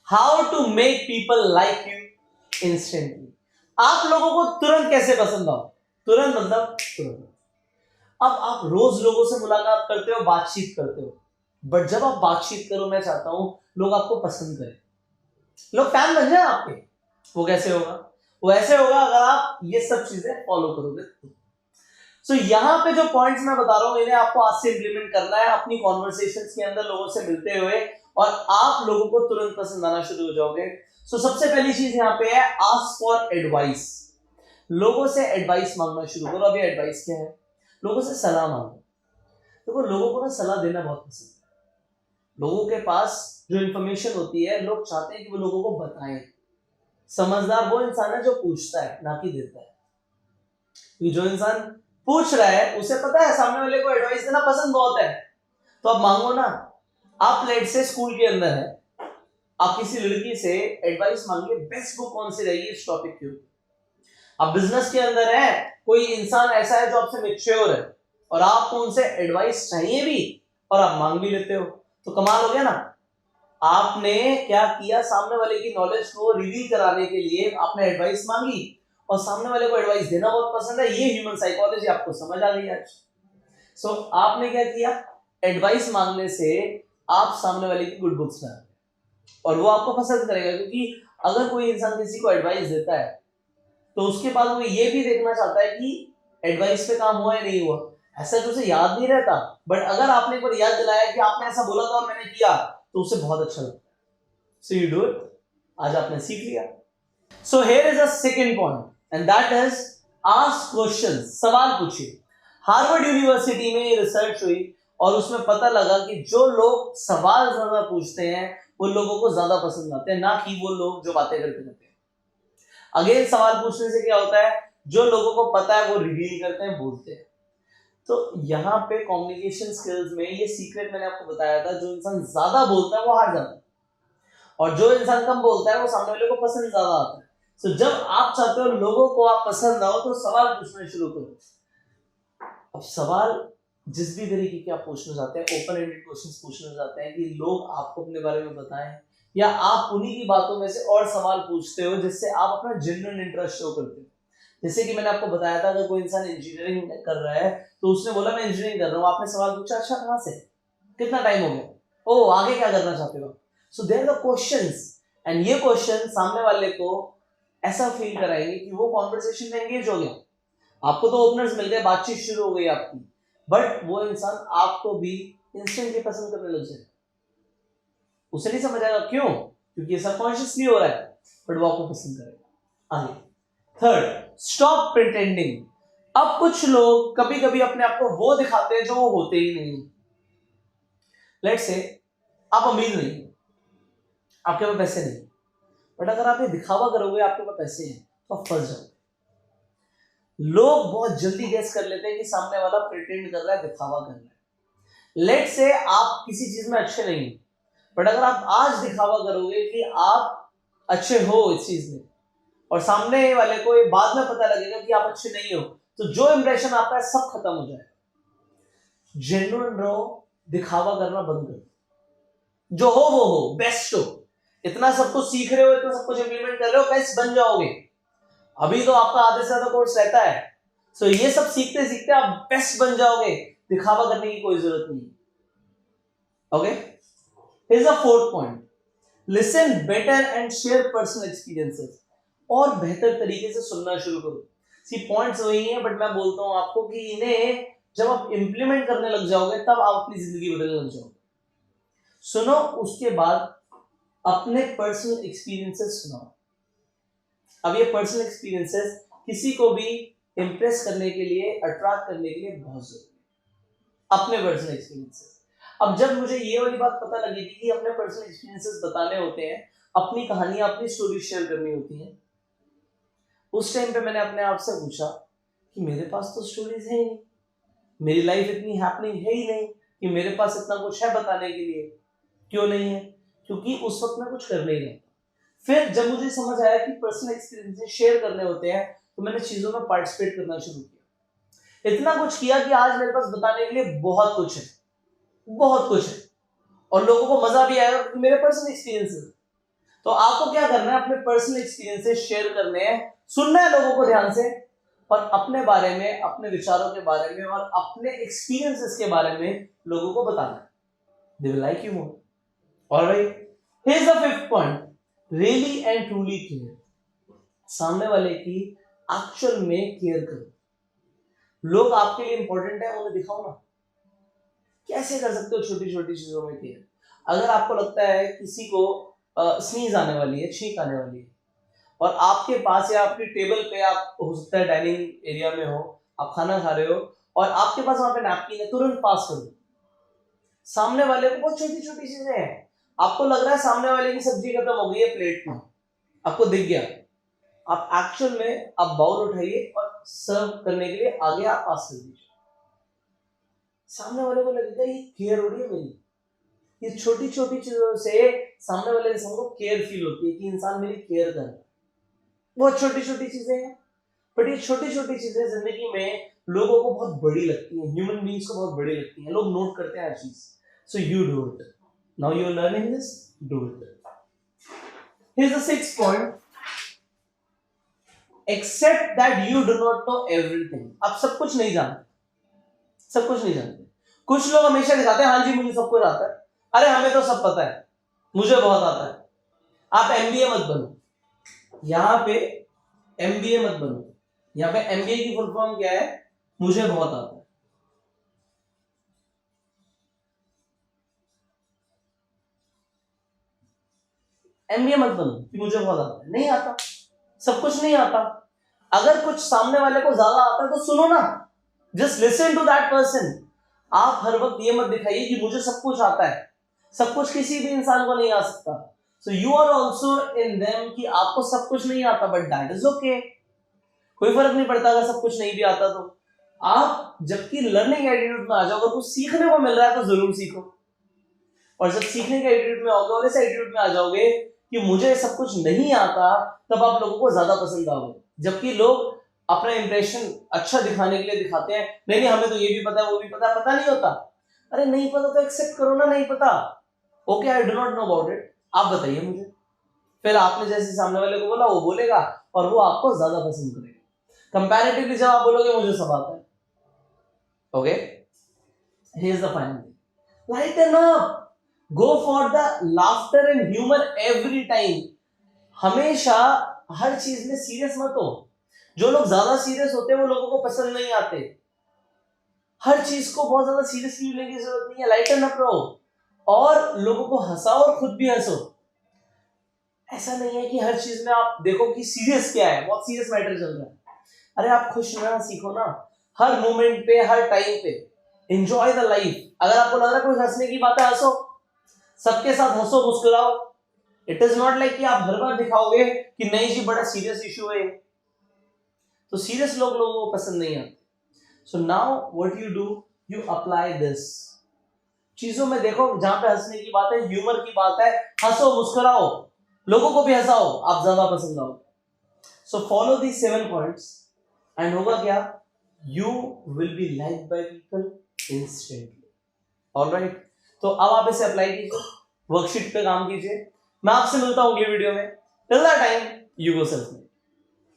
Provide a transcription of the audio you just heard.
How to make people like you instantly. आप लोगों को तुरंत कैसे पसंद आओ, तुरंत मतलब तुरंत। अब आप रोज लोगों से मुलाकात करते हो, बातचीत करते हो, बट जब आप बातचीत करो, मैं चाहता हूं लोग आपको पसंद करें, लोग फैन बन जाए आपके। वो कैसे होगा? वो ऐसे होगा अगर आप ये सब चीजें फॉलो करोगे। सो यहाँ पे जो पॉइंट्स मैं बता रहा हूं, इन्हें आपको आज से इंप्लीमेंट करना है अपनी कॉन्वर्सेशंस के अंदर लोगों से मिलते हुए, और आप लोगों को तुरंत पसंद आना शुरू हो जाओगे। सो सबसे पहली चीज यहाँ पे है आस्क फॉर एडवाइस। लोगों से एडवाइस मांगना शुरू करो। अभी एडवाइस क्या है? लोगों से सलाह मांगो। देखो, लोगों को ना सलाह देना बहुत पसंद है। लोगों के पास जो इंफॉर्मेशन होती है, लोग चाहते हैं कि वो लोगों को बताएं। समझदार वो इंसान है जो पूछता है, ना कि देता है। जो इंसान पूछ रहा है उसे पता है सामने वाले को एडवाइस देना पसंद बहुत है, तो आप मांगो ना। आप लेट से स्कूल के अंदर है, आप किसी लड़की से एडवाइस मांगे बेस्ट बुक कौन सी रहेगी इस टॉपिक के ऊपर। आप बिजनेस के अंदर है, कोई इंसान ऐसा है जो आपसे मैच्योर है और आपको उनसे एडवाइस चाहिए भी और आप मांग भी लेते हो, तो कमाल हो गया ना। आपने क्या किया? सामने वाले की नॉलेज को रिवील कराने के लिए आपने एडवाइस मांगी, और सामने वाले को एडवाइस देना बहुत पसंद है। ये ह्यूमन साइकोलॉजी आपको समझ आ गई आज। सो आपने क्या किया? एडवाइस मांगने से आप सामने वाले की गुड बुक्स में आ गए, और वो आपको पसंद करेगा, क्योंकि अगर कोई इंसान किसी को एडवाइस देता है तो उसके बाद वो ये भी देखना चाहता है कि एडवाइस पे काम हुआ या नहीं हुआ। ऐसा जो उसे याद नहीं रहता, बट अगर आपने एक बार याद दिलाया कि आपने ऐसा बोला था और मैंने किया, तो उसे बहुत अच्छा लगता है। सो यू डू इट। आज आपने सीख लिया। So here is a second point and that is ask questions. सवाल पूछिए। हार्वर्ड यूनिवर्सिटी में रिसर्च हुई और उसमें पता लगा कि जो लोग सवाल ज्यादा पूछते हैं वो लोगों को ज्यादा पसंद आते हैं, ना कि वो लोग जो बातें करते रहते हैं। अगेन, सवाल पूछने से क्या होता है? जो लोगों को पता है वो रिवील करते हैं, बोलते हैं। तो यहाँ पे कम्युनिकेशन स्किल्स में ये सीक्रेट मैंने आपको बताया था, जो इंसान ज्यादा बोलता है वो हार जाता है, और जो इंसान कम बोलता है वो सामने वाले को पसंद ज्यादा आता है। तो जब आप चाहते हो लोगों को आप पसंद आओ, तो सवाल पूछना शुरू करो। अब सवाल जिस भी तरीके के आप पूछना चाहते हैं, ओपन एंडेड क्वेश्चंस पूछना चाहते हैं कि लोग आपको अपने बारे में बताएं, या आप उन्हीं की बातों में से और सवाल पूछते हो जिससे आप अपना जेन्युइन इंटरेस्ट शो करते हो। जैसे कि मैंने आपको बताया था, अगर कोई इंसान इंजीनियरिंग कर रहा है तो उसने बोला मैं इंजीनियरिंग कर रहा हूँ, आपने सवाल पूछा अच्छा कहाँ से, कितना टाइम हो गया, ओ आगे क्या करना चाहते हो। So there are the questions, and ये क्वेश्चन सामने वाले को ऐसा फील कराएंगे कि वो कॉन्वर्सेशन में एंगेज हो गया। आपको तो ओपनर्स मिल गए, बातचीत शुरू हो गई आपकी, बट वो इंसान आपको भी इंस्टेंटली पसंद करने लग जाए। उसे नहीं समझ आएगा क्यों, क्योंकि ये सबकॉन्शियसली हो रहा है, बट वो आपको पसंद करेगा। आगे थर्ड, स्टॉप प्रिटेंडिंग। अब कुछ लोग कभी कभी अपने आप को वो दिखाते हैं जो वो होते ही नहीं। लेट्स से आप अमीर नहीं, आपके पास पैसे नहीं, बट अगर आप ये दिखावा करोगे आपके पास पैसे हैं, तो आप फंस जाओगे। लोग बहुत जल्दी गेस कर लेते हैं कि सामने वाला प्रिटेंड कर रहा है, दिखावा कर रहा है। लेट्स से आप किसी चीज में अच्छे नहीं, बट अगर आप आज दिखावा करोगे कि आप अच्छे हो इस चीज में, और सामने वाले को ये बाद में पता लगेगा कि आप अच्छे नहीं हो, तो जो इंप्रेशन आपका है सब खत्म हो जाएगा। जेन्युइन रहो, दिखावा करना बंद करो, जो हो वो हो, बेस्ट हो। इतना सब कुछ सीख रहे हो, इतना सब कुछ इंप्लीमेंट कर रहे हो, बेस्ट बन जाओगे। अभी तो आपका आधे से ज्यादा कोर्स रहता है, सो ये सब सीखते सीखते आप बेस्ट बन जाओगे, दिखावा करने की कोई जरूरत नहीं। Okay, here's a fourth point, listen better and share personal experiences. और बेहतर तरीके से सुनना शुरू करो। सी पॉइंट्स वही हैं, बट मैं बोलता हूं आपको कि इन्हें जब आप इंप्लीमेंट करने लग जाओगे तब आप अपनी जिंदगी बदलने लग जाओगे। सुनो, उसके बाद अपने पर्सनल एक्सपीरियंसेस सुनाओ। अब ये पर्सनल एक्सपीरियंसेस किसी को भी इंप्रेस करने के लिए, अट्रैक्ट करने के लिए बहुत जरूरी है, अपने पर्सनल एक्सपीरियंसेस। अब जब मुझे ये वाली बात पता लगी थी कि अपने पर्सनल एक्सपीरियंसेस बताने होते हैं, अपनी कहानियां, अपनी स्टोरी शेयर करनी होती है, उस टाइम पे मैंने अपने आप से पूछा कि मेरे पास तो स्टोरीज है ही नहीं, मेरी लाइफ इतनी हैपनिंग है ही नहीं कि मेरे पास इतना कुछ है बताने के लिए। क्यों नहीं है? क्योंकि उस वक्त मैं कुछ कर नहीं रहा। फिर जब मुझे समझ आया कि पर्सनल एक्सपीरियंसेस शेयर करने होते हैं, तो मैंने चीजों में पार्टिसिपेट करना शुरू किया। इतना कुछ किया कि आज मेरे पास बताने के लिए बहुत कुछ है, बहुत कुछ है, और लोगों को मजा भी आएगा क्योंकि मेरे पर्सनल एक्सपीरियंस है। तो आपको क्या करना है, अपने पर्सनल एक्सपीरियंसेस शेयर करने हैं, सुनना है लोगों को ध्यान से, और अपने बारे में, अपने विचारों के बारे में और अपने एक्सपीरियंसेस के बारे में लोगों को बताना है. They will like you more. Alright. Here's the fifth point. Really and truly care. सामने वाले की एक्चुअल में केयर करो. लोग आपके लिए इंपॉर्टेंट है, उन्हें दिखाओ ना. कैसे कर सकते हो छोटी छोटी चीजों में केयर. अगर आपको लगता है किसी को स्नीज आने वाली है, छींक आने वाली है, और आपके पास या आपकी टेबल पे, आप हो सकता है डाइनिंग एरिया में हो, आप खाना खा रहे हो और आपके पास वहां पे नैपकिन है, तुरंत पास कर दो. सामने वाले को बहुत छोटी छोटी चीजें हैं. आपको लग रहा है सामने वाले की सब्जी खत्म हो गई है प्लेट में, आपको दिख गया, आप एक्चुअल में आप बाउल उठाइए और सर्व करने के लिए आगे आप पास कर दीजिए. सामने वाले को लगेगा ये केयर हो रही है मेरी. ये छोटी छोटी चीजों से सामने वाले इंसान को केयर फील होती है कि इंसान मेरी केयर कर रहा है. बहुत छोटी छोटी चीजें हैं, बट ये छोटी छोटी चीजें जिंदगी में लोगों को बहुत बड़ी लगती हैं, ह्यूमन बीइंग्स को बहुत बड़ी लगती हैं. लोग नोट करते हैं हर चीज. So you do it. Now you are learning this, do it. Here's the sixth point. Accept that you do not know everything. आप सब कुछ नहीं जानते, सब कुछ नहीं जानते. कुछ लोग हमेशा दिखाते हैं हाँ जी मुझे सब कुछ आता है. अरे हमें तो सब पता है, मुझे बहुत आता है. आप एमबीए मत बनो. यहाँ पे एमबीए मत बनो. यहाँ पे एमबीए की फुल फॉर्म क्या है? मुझे बहुत आता है. एमबीए मत बनो कि मुझे बहुत आता है. नहीं आता, सब कुछ नहीं आता. अगर कुछ सामने वाले को ज्यादा आता है तो सुनो ना, just listen to that person. आप हर वक्त ये मत दिखाइए कि मुझे सब कुछ आता है. सब कुछ किसी भी इंसान को नहीं आ सकता. So you are also in them कि आपको सब कुछ नहीं आता, बट दैट इज ओके. कोई फर्क नहीं पड़ता अगर सब कुछ नहीं भी आता तो. आप जबकि लर्निंग एटीट्यूड में आ जाओ, अगर कुछ सीखने को मिल रहा है तो जरूर सीखो. और जब सीखने के एटीट्यूड में आओगे और इस एटीट्यूड में आ जाओगे कि मुझे सब कुछ नहीं आता, तब आप लोगों को ज्यादा पसंद आओगे. जबकि लोग अपना इंप्रेशन अच्छा दिखाने के लिए दिखाते हैं, नहीं नहीं हमें तो ये भी पता है वो भी पता है. पता नहीं होता. अरे नहीं पता तो एक्सेप्ट करो ना, नहीं पता. Okay I do not know about it, आप बताइए मुझे. फिर आपने जैसे सामने वाले को बोला वो बोलेगा और वो आपको ज्यादा पसंद करेगा. कंपैरेटिवली जब आप बोलोगे मुझे सब आता है. Okay, here's the final thing. Lighten up. Go for the laughter and humour every time. हमेशा हर चीज में सीरियस मत हो. जो लोग ज्यादा सीरियस होते हैं वो लोगों को पसंद नहीं आते. हर चीज को बहुत ज्यादा सीरियसली लेने की जरूरत नहीं है. लाइटन अप रहो और लोगों को हंसाओ और खुद भी हंसो. ऐसा नहीं है कि हर चीज में आप देखो कि सीरियस क्या है, बहुत सीरियस मैटर चल रहा है. अरे आप खुश रहना सीखो ना, हर मोमेंट पे, हर टाइम पे. Enjoy the life. अगर आपको लग रहा है कोई हंसने की बात है, हंसो. सबके साथ हंसो, मुस्कुराओ. इट इज नॉट लाइक कि आप हर बार दिखाओगे कि नहीं जी बड़ा सीरियस इशू है. तो सीरियस लोग लोगों को पसंद नहीं आते. So now what you do, you apply this. चीजों में देखो जहां पे हंसने की बात है, ह्यूमर की बात है, हंसो, मुस्कुराओ, लोगों को भी हंसाओ, आप ज्यादा पसंद आओ. So follow these 7 points and होगा क्या, you will be liked by people instantly. Alright, तो अब आप इसे अप्लाई कीजिए, वर्कशीट पे काम कीजिए. मैं आपसे मिलता हूँ अगली वीडियो में. Till that time you go self.